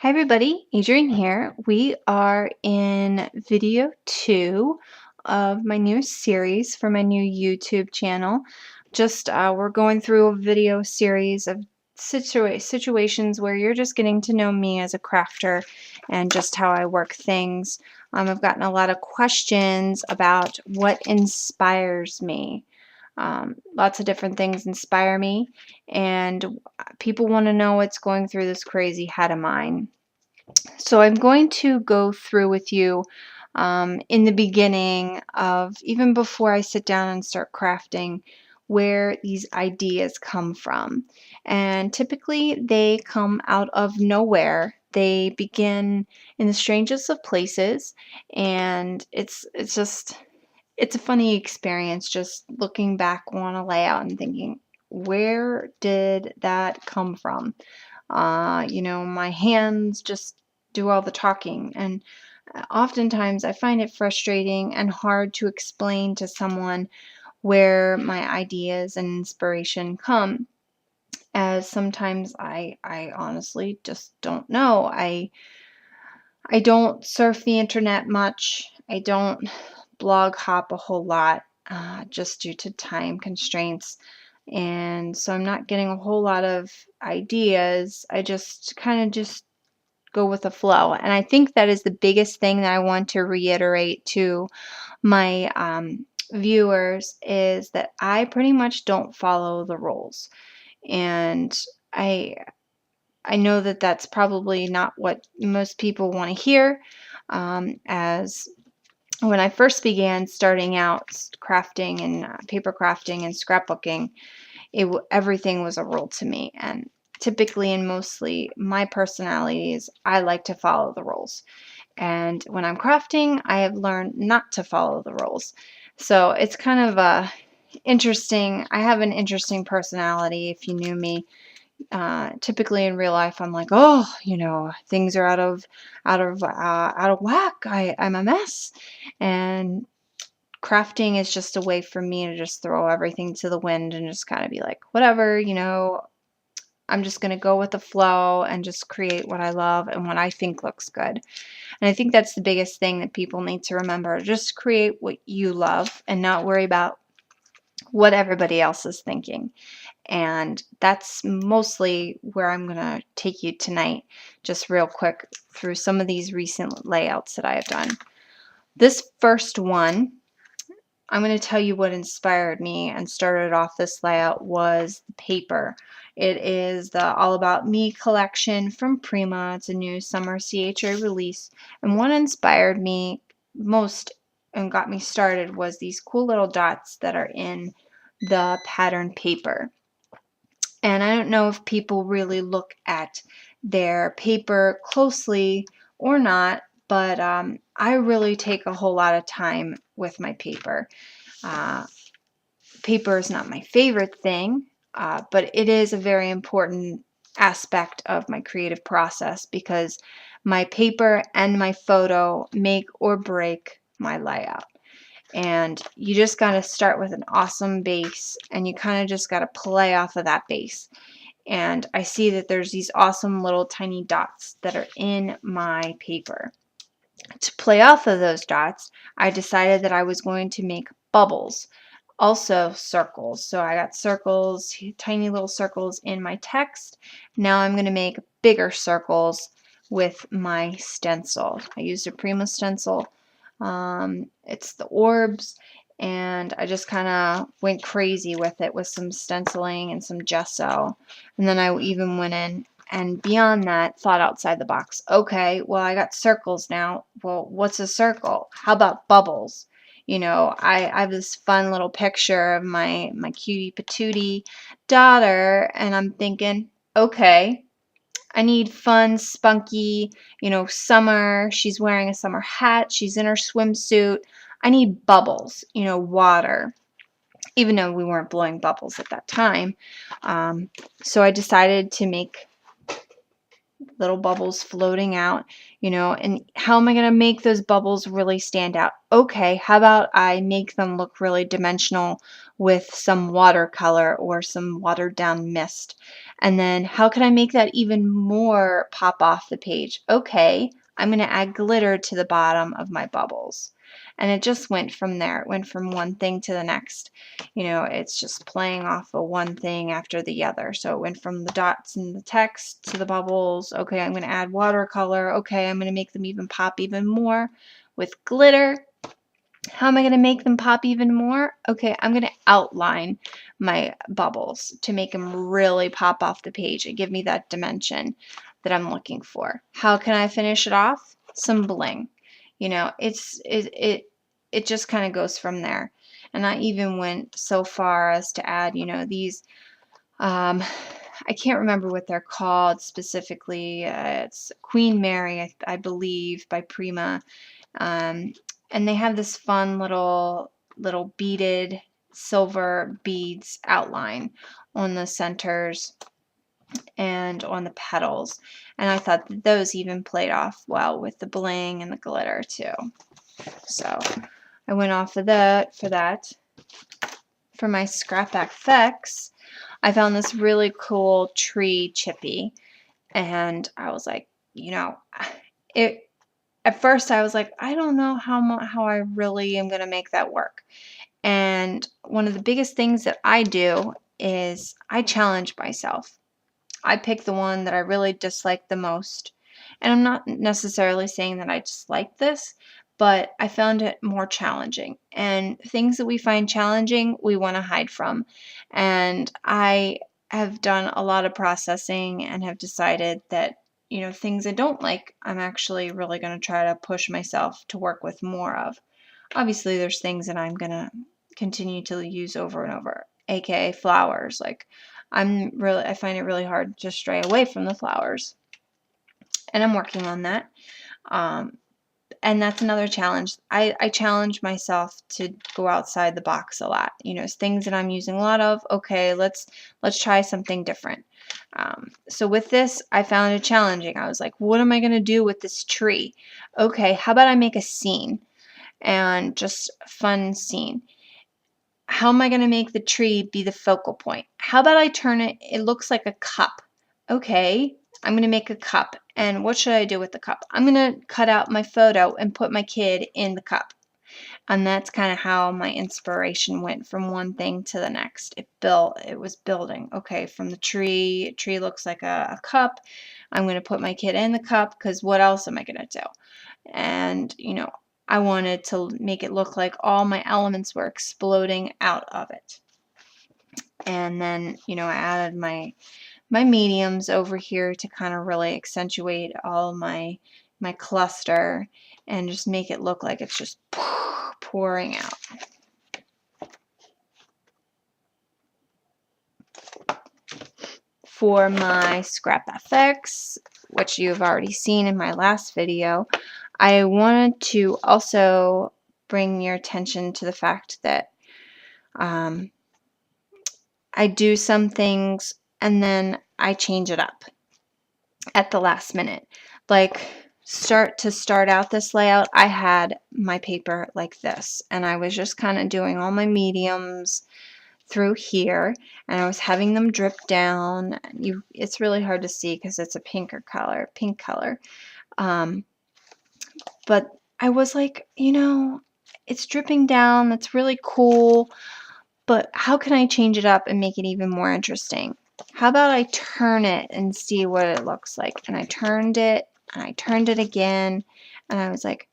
Hi everybody, Adrienne here. We are in video 2 of my new series for my new YouTube channel. We're going through a video series of situations where you're just getting to know me as a crafter and just how I work things. I've gotten a lot of questions about what inspires me. Lots of different things inspire me, and people want to know what's going through this crazy head of mine. So I'm going to go through with you in the beginning of, even before I sit down and start crafting, where these ideas come from. And typically they come out of nowhere. They begin in the strangest of places, and it's a funny experience just looking back on a layout and thinking, where did that come from? My hands just do all the talking, and oftentimes I find it frustrating and hard to explain to someone where my ideas and inspiration come, as sometimes I honestly just don't know. I don't surf the internet much. I don't blog hop a whole lot, just due to time constraints. And so I'm not getting a whole lot of ideas. I just kind of just go with the flow. And I think that is the biggest thing that I want to reiterate to my viewers, is that I pretty much don't follow the rules. And I I know that that's probably not what most people want to hear, as when I first began starting out crafting and paper crafting and scrapbooking, everything was a rule to me. And typically and mostly my personality is I like to follow the rules. And when I'm crafting, I have learned not to follow the rules. So it's kind of interesting. I have an interesting personality. If you knew me, typically in real life, I'm like, oh, things are out of whack. I'm a mess, and crafting is just a way for me to just throw everything to the wind and just kind of be like, whatever, I'm just gonna go with the flow and just create what I love and what I think looks good. And I think that's the biggest thing that people need to remember. Just create what you love and not worry about what everybody else is thinking. And that's mostly where I'm going to take you tonight, just real quick through some of these recent layouts that I have done. This first one, I'm going to tell you what inspired me and started off this layout was the paper. It is the All About Me collection from Prima. It's a new summer CHA release. And what inspired me most and got me started was these cool little dots that are in the pattern paper. And I don't know if people really look at their paper closely or not, but I really take a whole lot of time with my paper. Uh, Paper is not my favorite thing, but it is a very important aspect of my creative process, because my paper and my photo make or break my layout. And you just got to start with an awesome base, and you kind of just got to play off of that base. And I see that there's these awesome little tiny dots that are in my paper. To play off of those dots, I decided that I was going to make bubbles, also circles. So I got circles, tiny little circles in my text. Now I'm going to make bigger circles with my stencil. I used a Prima stencil. It's the orbs, and I just kind of went crazy with it with some stenciling and some gesso. And then I even went in and beyond that, thought outside the box. Okay, well, I got circles now. Well, what's a circle? How about bubbles? I have this fun little picture of my cutie patootie daughter, and I'm thinking, okay, I need fun, spunky, summer. She's wearing a summer hat. She's in her swimsuit. I need bubbles, water, even though we weren't blowing bubbles at that time. So I decided to make little bubbles floating out, you know, and how am I going to make those bubbles really stand out? Okay, how about I make them look really dimensional with some watercolor or some watered down mist? And then how can I make that even more pop off the page? Okay, I'm going to add glitter to the bottom of my bubbles. And it just went from there. It went from one thing to the next. You know, it's just playing off of one thing after the other. So it went from the dots in the text to the bubbles. Okay, I'm going to add watercolor. Okay, I'm going to make them even pop even more with glitter. How am I going to make them pop even more? Okay, I'm going to outline my bubbles to make them really pop off the page and give me that dimension that I'm looking for. How can I finish it off? Some bling. You know, it just kind of goes from there. And I even went so far as to add, you know, these I can't remember what they're called specifically. It's Queen Mary, I believe, by Prima. Um, and they have this fun little beaded silver beads outline on the centers and on the petals. And I thought that those even played off well with the bling and the glitter too. So I went off of that for that. For my Scrapbook effects, I found this really cool tree chippy, and I was like, you know, it at first I was like, I don't know how I really am going to make that work. And one of the biggest things that I do is I challenge myself. I pick the one that I really dislike the most. And I'm not necessarily saying that I dislike this, but I found it more challenging. And things that we find challenging, we want to hide from. And I have done a lot of processing and have decided that, you know, things I don't like, I'm actually really going to try to push myself to work with more of. Obviously, there's things that I'm going to continue to use over and over, aka flowers. Like, I find it really hard to stray away from the flowers, and I'm working on that. Um, and that's another challenge. I challenge myself to go outside the box a lot. You know, things that I'm using a lot of. Okay, let's try something different. So with this, I found it challenging. I was like, what am I going to do with this tree? Okay, how about I make a scene and just a fun scene? How am I going to make the tree be the focal point? How about I turn it, it looks like a cup. Okay, I'm going to make a cup. And what should I do with the cup? I'm going to cut out my photo and put my kid in the cup. And that's kind of how my inspiration went from one thing to the next. It was building. Okay, from the tree looks like a cup. I'm going to put my kid in the cup because what else am I going to do? And, you know, I wanted to make it look like all my elements were exploding out of it. And then, you know, I added my mediums over here to kind of really accentuate all my cluster and just make it look like it's just pouring out. For my Scrap FX, which you've already seen in my last video, I wanted to also bring your attention to the fact that I do some things and then I change it up at the last minute. Like start out this layout, I had my paper like this, and I was just kind of doing all my mediums through here, and I was having them drip down. It's really hard to see because it's a pink color. But I was like, you know, it's dripping down. That's really cool. But how can I change it up and make it even more interesting? How about I turn it and see what it looks like? And I turned it, and I turned it again, and I was like,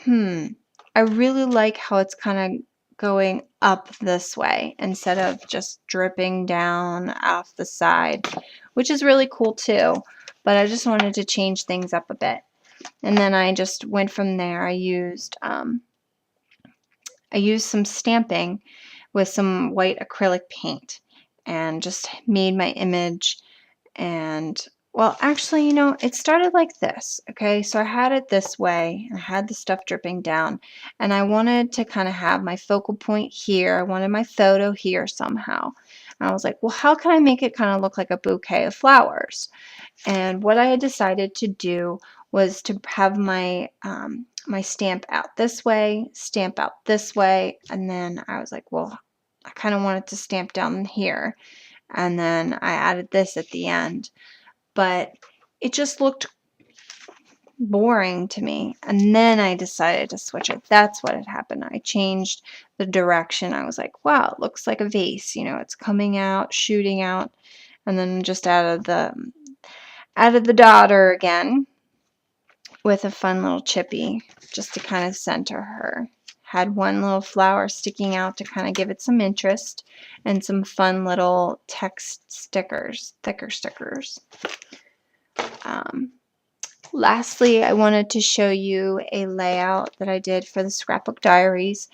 I really like how it's kind of going up this way instead of just dripping down off the side, which is really cool too. But I just wanted to change things up a bit. And then I just went from there. I used some stamping with some white acrylic paint and just made my image. And well, actually, you know, it started like this. Okay, so I had it this way. I had the stuff dripping down, and I wanted to kind of have my focal point here. I wanted my photo here somehow. And I was like, well, how can I make it kind of look like a bouquet of flowers? And what I had decided to do was to have my my stamp out this way, stamp out this way, and then I was like, well, I kind of wanted to stamp down here, and then I added this at the end, but it just looked boring to me. And then I decided to switch it. That's what had happened. I changed the direction. I was like, wow, it looks like a vase. You know, it's coming out, shooting out, and then just added the daughter again with a fun little chippy just to kind of center her. Had one little flower sticking out to kind of give it some interest, and some fun little text stickers, thicker stickers. Lastly, I wanted to show you a layout that I did for the Scrapbook Diaries,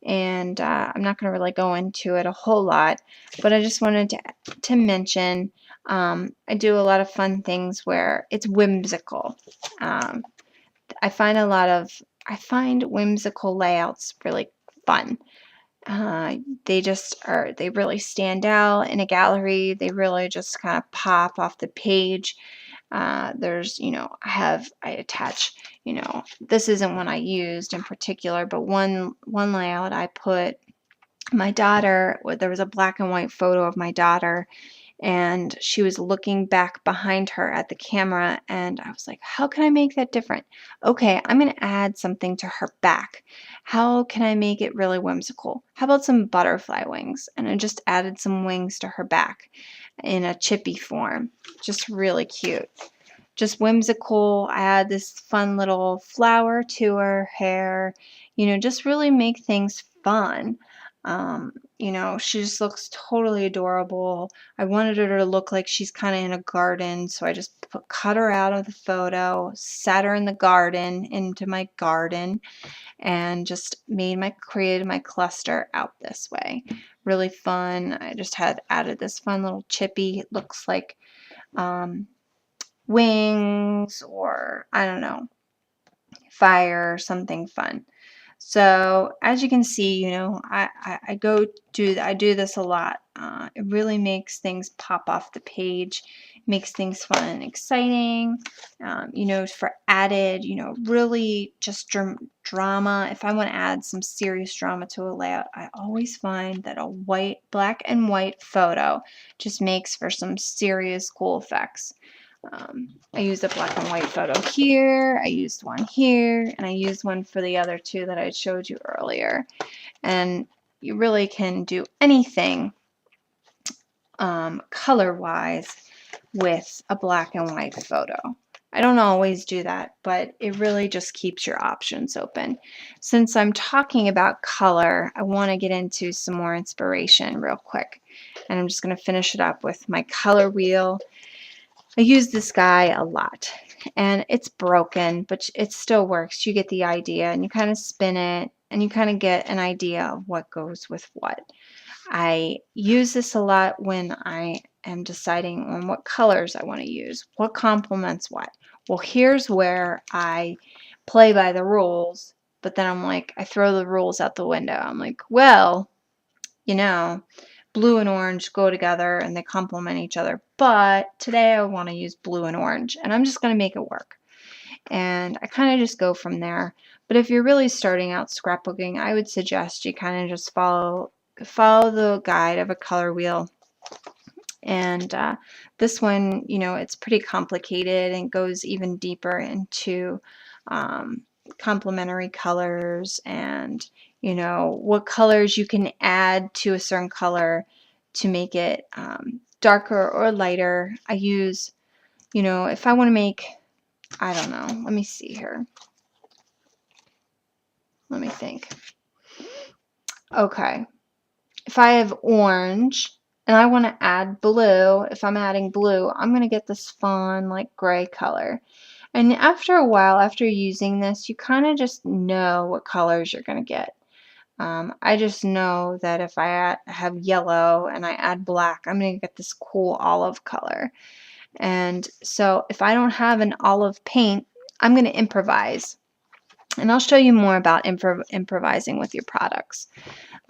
and I'm not going to really go into it a whole lot, but I just wanted to mention I do a lot of fun things where it's whimsical. I find whimsical layouts really fun. They really stand out in a gallery. They really just kind of pop off the page. There's, I attach, this isn't one I used in particular, but one layout I put my daughter, there was a black and white photo of my daughter, and she was looking back behind her at the camera, and I was like, how can I make that different? Okay, I'm going to add something to her back. How can I make it really whimsical? How about some butterfly wings? And I just added some wings to her back in a chippy form. Just really cute. Just whimsical. I add this fun little flower to her hair. Just really make things fun. She just looks totally adorable. I wanted her to look like she's kind of in a garden, so I just cut her out of the photo, sat her in the garden, into my garden, and just created my cluster out this way. Really fun. I just had added this fun little chippy. It looks like wings, or I don't know, fire, something fun. So as you can see, I do this a lot. It really makes things pop off the page, makes things fun and exciting. For added, really just drama. If I want to add some serious drama to a layout, I always find that a black and white photo just makes for some serious cool effects. I used a black and white photo here, I used one here, and I used one for the other two that I showed you earlier. And you really can do anything color-wise with a black and white photo. I don't always do that, but it really just keeps your options open. Since I'm talking about color, I want to get into some more inspiration real quick. And I'm just going to finish it up with my color wheel. I use this guy a lot, and it's broken, but it still works. You get the idea, and you kind of spin it, and you kind of get an idea of what goes with what. I use this a lot when I am deciding on what colors I want to use, what complements what. Well, here's where I play by the rules, but then I'm like, I throw the rules out the window. I'm like, well, blue and orange go together and they complement each other, but today I want to use blue and orange, and I'm just going to make it work. And I kind of just go from there. But if you're really starting out scrapbooking, I would suggest you kind of just follow the guide of a color wheel. And this one, it's pretty complicated and goes even deeper into complementary colors, and what colors you can add to a certain color to make it darker or lighter. I use, if I want to make, I don't know, let me see here. Let me think. Okay. If I have orange and I want to add blue, if I'm adding blue, I'm going to get this fun, like, gray color. And after a while, after using this, you kind of just know what colors you're going to get. I just know that if I have yellow and I add black, I'm going to get this cool olive color. And so if I don't have an olive paint, I'm going to improvise. And I'll show you more about improvising with your products.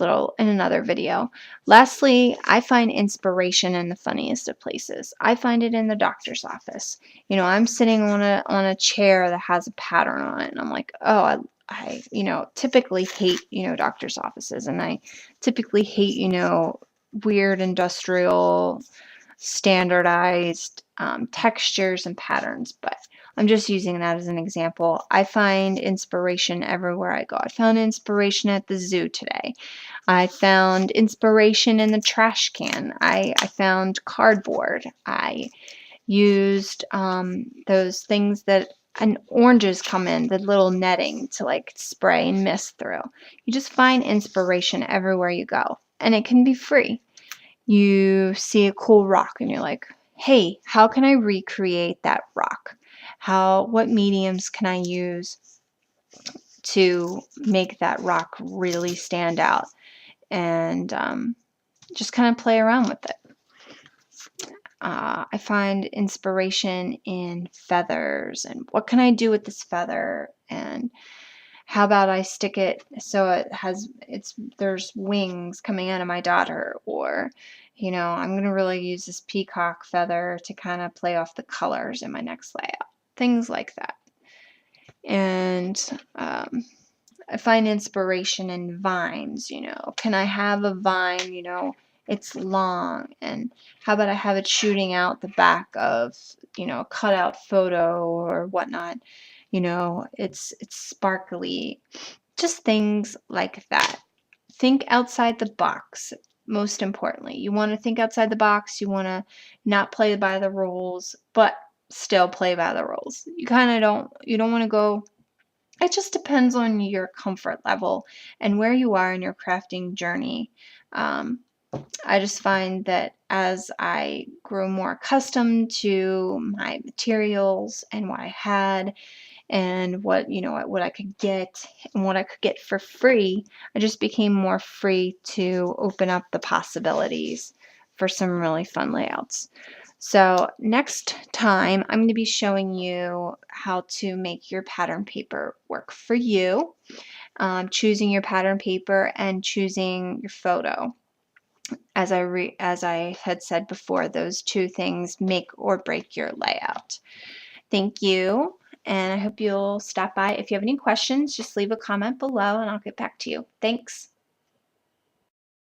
in another video. Lastly, I find inspiration in the funniest of places. I find it in the doctor's office. I'm sitting on a chair that has a pattern on it, and I'm like, oh, I typically hate, doctor's offices, and I typically hate, weird industrial standardized textures and patterns, but I'm just using that as an example. I find inspiration everywhere I go. I found inspiration at the zoo today. I found inspiration in the trash can. I found cardboard. I used those things that and oranges come in, the little netting to like spray and mist through. You just find inspiration everywhere you go, and it can be free. You see a cool rock and you're like, hey, how can I recreate that rock? What mediums can I use to make that rock really stand out? And just kind of play around with it. I find inspiration in feathers, and what can I do with this feather? And how about I stick it so there's wings coming out of my daughter? Or, I'm going to really use this peacock feather to kind of play off the colors in my next layout. Things like that. And I find inspiration in vines. Can I have a vine, it's long, and how about I have it shooting out the back of, a cutout photo or whatnot. It's sparkly. Just things like that. Think outside the box. Most importantly, you want to think outside the box. You want to not play by the rules, but still play by the rules. You don't want to go. It just depends on your comfort level and where you are in your crafting journey. I just find that as I grow more accustomed to my materials and what I had, and what I could get and what I could get for free, I just became more free to open up the possibilities for some really fun layouts. So next time I'm going to be showing you how to make your pattern paper work for you, choosing your pattern paper and choosing your photo. As I had said before, those two things make or break your layout. Thank you, and I hope you'll stop by. If you have any questions, just leave a comment below and I'll get back to you. Thanks.